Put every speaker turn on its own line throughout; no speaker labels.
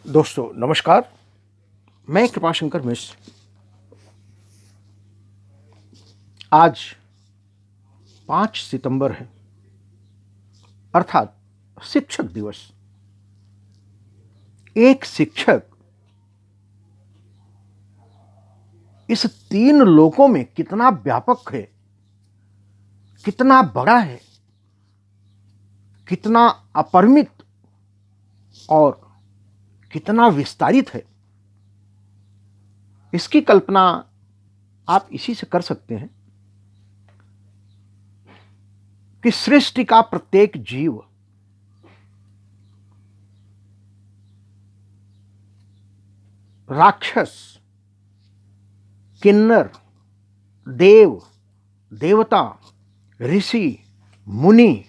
दोस्तों नमस्कार। मैं कृपाशंकर मिश्र। आज 5 सितंबर है, अर्थात शिक्षक दिवस। एक शिक्षक इस 3 लोकों में कितना व्यापक है, कितना बड़ा है, कितना अपरिमित और कितना विस्तारित है, इसकी कल्पना आप इसी से कर सकते हैं कि सृष्टि का प्रत्येक जीव राक्षस, किन्नर, देव, देवता, ऋषि, मुनि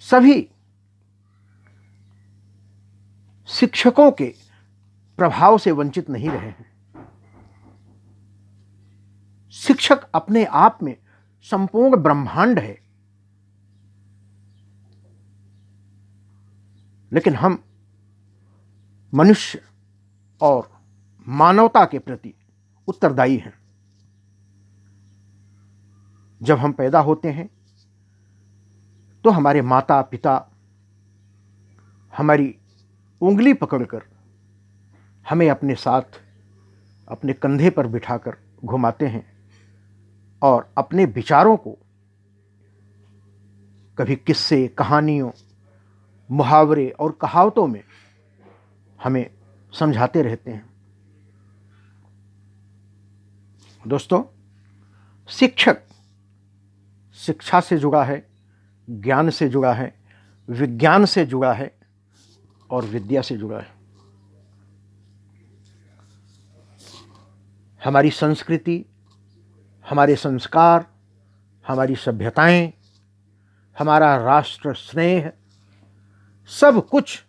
सभी शिक्षकों के प्रभाव से वंचित नहीं रहे हैं। शिक्षक अपने आप में संपूर्ण ब्रह्मांड है, लेकिन हम मनुष्य और मानवता के प्रति उत्तरदायी हैं। जब हम पैदा होते हैं तो हमारे माता पिता हमारी उंगली पकड़कर हमें अपने साथ अपने कंधे पर बिठाकर घुमाते हैं और अपने विचारों को कभी किस्से, कहानियों, मुहावरे और कहावतों में हमें समझाते रहते हैं। दोस्तों, शिक्षक शिक्षा से जुड़ा है, ज्ञान से जुड़ा है, विज्ञान से जुड़ा है और विद्या से जुड़ा है। हमारी संस्कृति, हमारे संस्कार, हमारी सभ्यताएं, हमारा राष्ट्र स्नेह, सब कुछ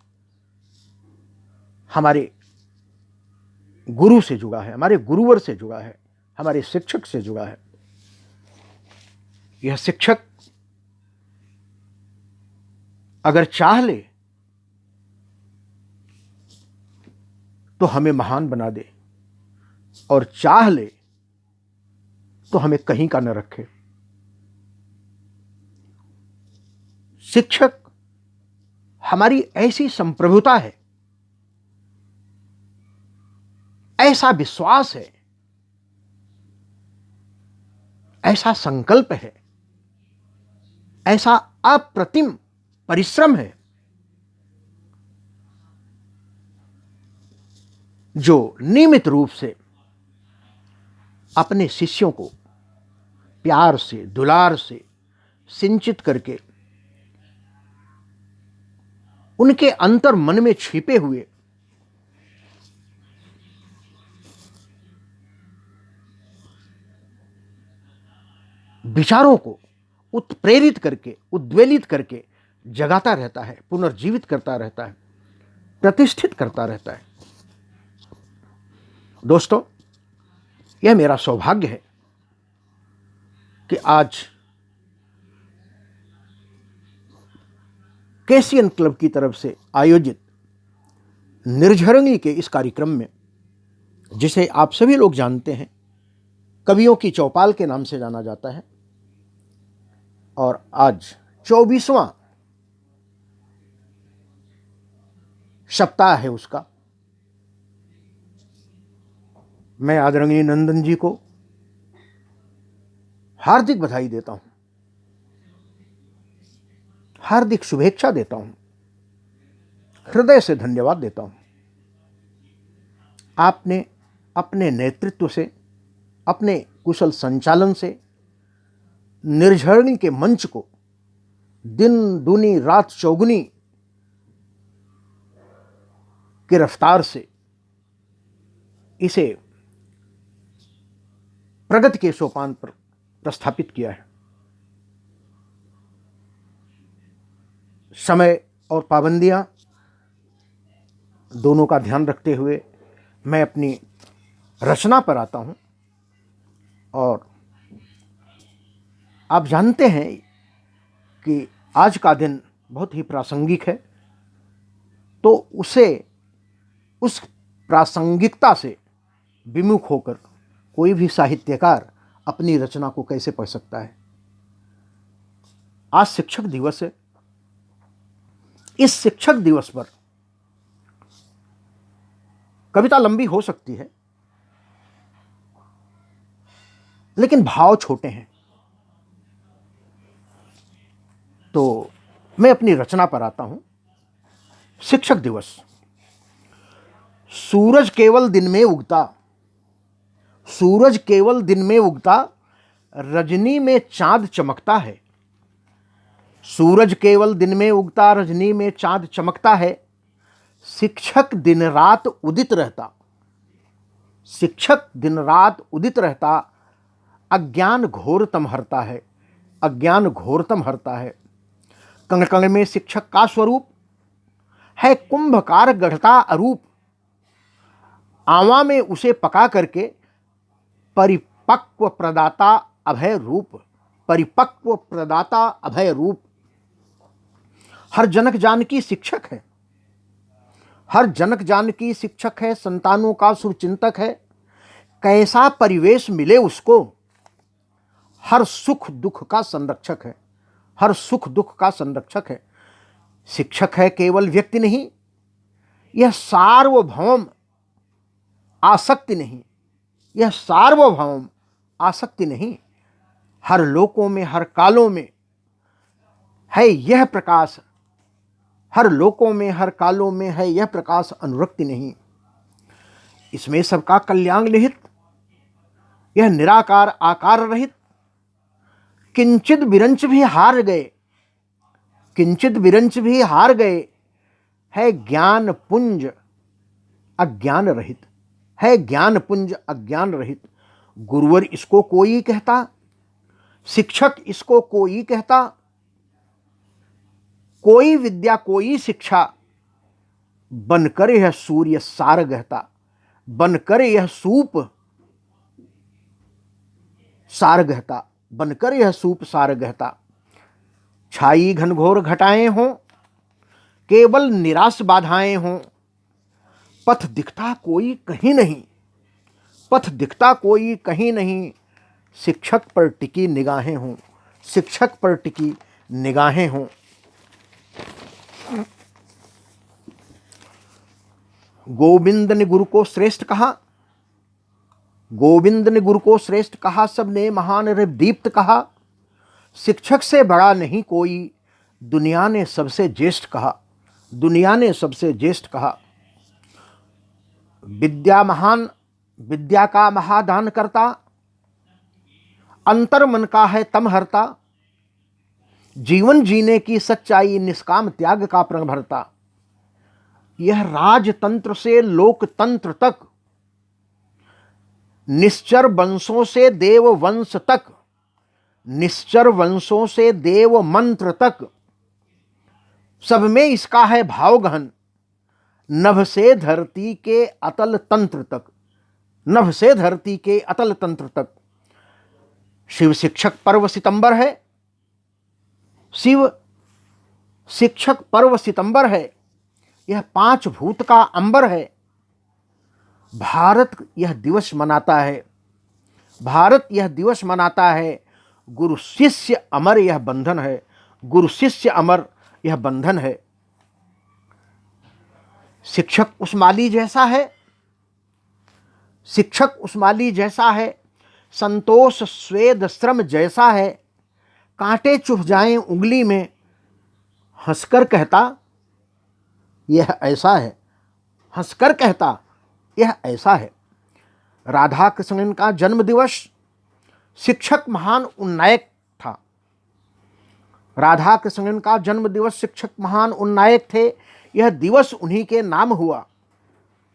हमारे गुरु से जुड़ा है, हमारे गुरुवर से जुड़ा है, हमारे शिक्षक से जुड़ा है। यह शिक्षक अगर चाह ले तो हमें महान बना दे और चाह ले तो हमें कहीं का न रखे। शिक्षक हमारी ऐसी संप्रभुता है, ऐसा विश्वास है, ऐसा संकल्प है, ऐसा अप्रतिम परिश्रम है जो नियमित रूप से अपने शिष्यों को प्यार से, दुलार से सिंचित करके उनके अंतर मन में छिपे हुए विचारों को उत्प्रेरित करके, उद्वेलित करके जगाता रहता है, पुनर्जीवित करता रहता है, प्रतिष्ठित करता रहता है। दोस्तों, यह मेरा सौभाग्य है कि आज कैसियन क्लब की तरफ से आयोजित निर्झरंगी के इस कार्यक्रम में, जिसे आप सभी लोग जानते हैं, कवियों की चौपाल के नाम से जाना जाता है, और आज 24वां सप्ताह है उसका। मैं आदरणीय नंदन जी को हार्दिक बधाई देता हूं, हार्दिक शुभेच्छा देता हूं, हृदय से धन्यवाद देता हूं। आपने अपने नेतृत्व से, अपने कुशल संचालन से निर्झरणी के मंच को दिन दूनी रात चौगुनी की रफ्तार से इसे प्रगति के सोपान पर प्रस्थापित किया है। समय और पाबंदियां दोनों का ध्यान रखते हुए मैं अपनी रचना पर आता हूं, और आप जानते हैं कि आज का दिन बहुत ही प्रासंगिक है। तो उसे उस प्रासंगिकता से विमुख होकर कोई भी साहित्यकार अपनी रचना को कैसे पढ़ सकता है। आज शिक्षक दिवस है। इस शिक्षक दिवस पर कविता लंबी हो सकती है, लेकिन भाव छोटे हैं। तो मैं अपनी रचना पर आता हूं। शिक्षक दिवस। सूरज केवल दिन में उगता, सूरज केवल दिन में उगता, रजनी में चांद चमकता है। सूरज केवल दिन में उगता, रजनी में चांद चमकता है। शिक्षक दिन रात उदित रहता, शिक्षक दिन रात उदित रहता, अज्ञान घोरतम हरता है, अज्ञान घोरतम हरता है। कण कण में शिक्षक का स्वरूप है, कुंभकार गढ़ता अरूप। आवा में उसे पका करके परिपक्व प्रदाता अभय रूप, परिपक्व प्रदाता अभय रूप। हर जनक जानकी शिक्षक है, हर जनक जानकी शिक्षक है, संतानों का शुभचिंतक है। कैसा परिवेश मिले उसको, हर सुख दुख का संरक्षक है, हर सुख दुख का संरक्षक है। शिक्षक है केवल व्यक्ति नहीं, यह सार्वभौम आसक्ति नहीं, यह सार्वभौम आसक्ति नहीं। हर लोकों में हर कालों में है यह प्रकाश, हर लोकों में हर कालों में है यह प्रकाश, अनुरक्ति नहीं। इसमें सबका कल्याण निहित, यह निराकार आकार रहित। किंचित विरंच भी हार गए, किंचित विरंच भी हार गए, है ज्ञान पुंज अज्ञान रहित, है ज्ञान पुंज अज्ञान रहित। गुरुवर इसको कोई कहता, शिक्षक इसको कोई कहता। कोई विद्या कोई शिक्षा, बनकर यह सूर्य सार गहता, बनकर यह सूप सार गहता, बनकर यह सूप सार गहता। छाई घनघोर घटाएं हों, केवल निराश बाधाएं हों, पथ दिखता कोई कहीं नहीं, पथ दिखता कोई कहीं नहीं। शिक्षक पर टिकी निगाहें हों, शिक्षक पर टिकी निगाहें हों। गोविंद ने गुरु को श्रेष्ठ कहा, गोविंद ने गुरु को श्रेष्ठ कहा, सबने महान रे दीप्त कहा। शिक्षक से बड़ा नहीं कोई, दुनिया ने सबसे ज्येष्ठ कहा, दुनिया ने सबसे ज्येष्ठ कहा। विद्या महान, विद्या का महादान करता, अंतर मन का है तम हरता। जीवन जीने की सच्चाई, निष्काम त्याग का प्रण भरता। यह राजतंत्र से लोकतंत्र तक, निश्चर वंशों से देव वंश तक, निश्चर वंशों से देव मंत्र तक, सब में इसका है भाव गहन। नभ से धरती के अतल तंत्र तक, नभ से धरती के अतल तंत्र तक। शिव शिक्षक पर्व सितंबर है, शिव शिक्षक पर्व सितंबर है। यह पांच भूत का अंबर है। भारत यह दिवस मनाता है, भारत यह दिवस मनाता है। गुरु शिष्य अमर यह बंधन है, गुरु शिष्य अमर यह बंधन है। शिक्षक उस माली जैसा है, शिक्षक उस माली जैसा है। संतोष स्वेद श्रम जैसा है। कांटे चुभ जाएं उंगली में, हंसकर कहता यह ऐसा है, हंसकर कहता यह ऐसा है। राधा कृष्णन का जन्म दिवस, शिक्षक महान उन्नायक था। राधा कृष्णन का जन्म दिवस, शिक्षक महान उन्नायक थे। यह दिवस उन्हीं के नाम हुआ,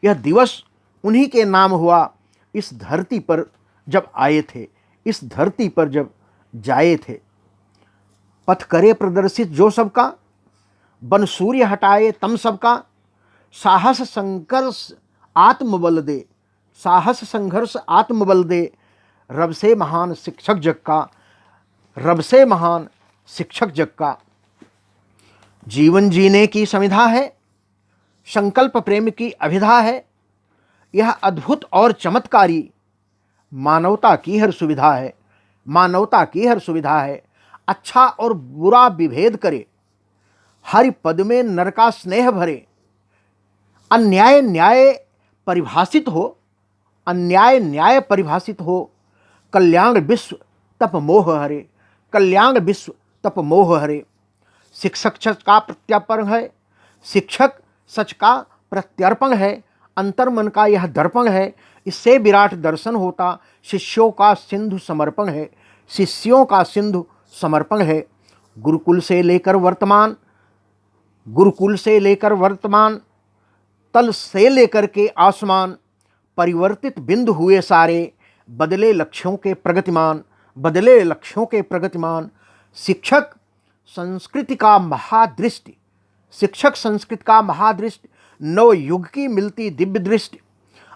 यह दिवस उन्हीं के नाम हुआ। इस धरती पर जब आए थे, इस धरती पर जब जाए थे। पथ करे प्रदर्शित जो सबका, बन सूर्य हटाए तम सबका। साहस संघर्ष आत्मबल दे, साहस संघर्ष आत्मबल दे। रब से महान शिक्षक जग का, रब से महान शिक्षक जग का। जीवन जीने की संविधा है, संकल्प प्रेम की अभिधा है। यह अद्भुत और चमत्कारी मानवता की हर सुविधा है, मानवता की हर सुविधा है। अच्छा और बुरा विभेद करे, हरि पद में नर का स्नेह भरे। अन्याय न्याय परिभाषित हो, अन्याय न्याय परिभाषित हो। कल्याण विश्व तप मोह हरे, कल्याण विश्व तप मोह हरे। शिक्षक सच का प्रत्यर्पण है, शिक्षक सच का प्रत्यर्पण है। अंतर्मन का यह दर्पण है, इससे विराट दर्शन होता। शिष्यों का सिंधु समर्पण है, शिष्यों का सिंधु समर्पण है। गुरुकुल से लेकर वर्तमान, गुरुकुल से लेकर वर्तमान, तल से लेकर के आसमान, परिवर्तित बिंदु हुए सारे। बदले लक्ष्यों के प्रगतिमान, बदले लक्ष्यों के प्रगतिमान। शिक्षक संस्कृति का महादृष्टि, शिक्षक संस्कृत का महादृष्टि। नव युग की मिलती दिव्य दृष्टि।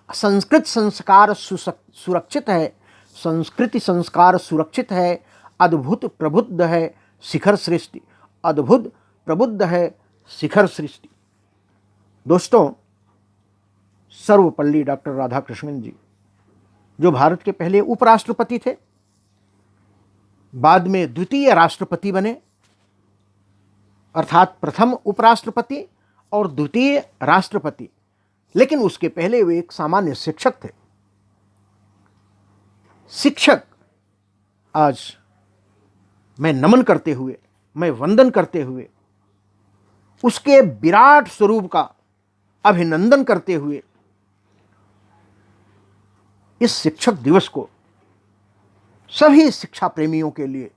संस्कृत संस्कार सुरक्षित है, संस्कृति संस्कार सुरक्षित है। अद्भुत प्रबुद्ध है शिखर सृष्टि, अद्भुत प्रबुद्ध है शिखर सृष्टि। दोस्तों, सर्वपल्ली डॉक्टर राधाकृष्णन जी, जो भारत के पहले उपराष्ट्रपति थे, बाद में द्वितीय राष्ट्रपति बने, अर्थात प्रथम उपराष्ट्रपति और द्वितीय राष्ट्रपति, लेकिन उसके पहले वे एक सामान्य शिक्षक थे। शिक्षक आज मैं नमन करते हुए, मैं वंदन करते हुए, उसके विराट स्वरूप का अभिनंदन करते हुए इस शिक्षक दिवस को सभी शिक्षा प्रेमियों के लिए,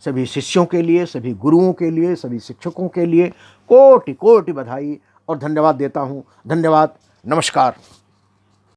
सभी शिष्यों के लिए, सभी गुरुओं के लिए, सभी शिक्षकों के लिए कोटि कोटि बधाई और धन्यवाद देता हूं। धन्यवाद, नमस्कार।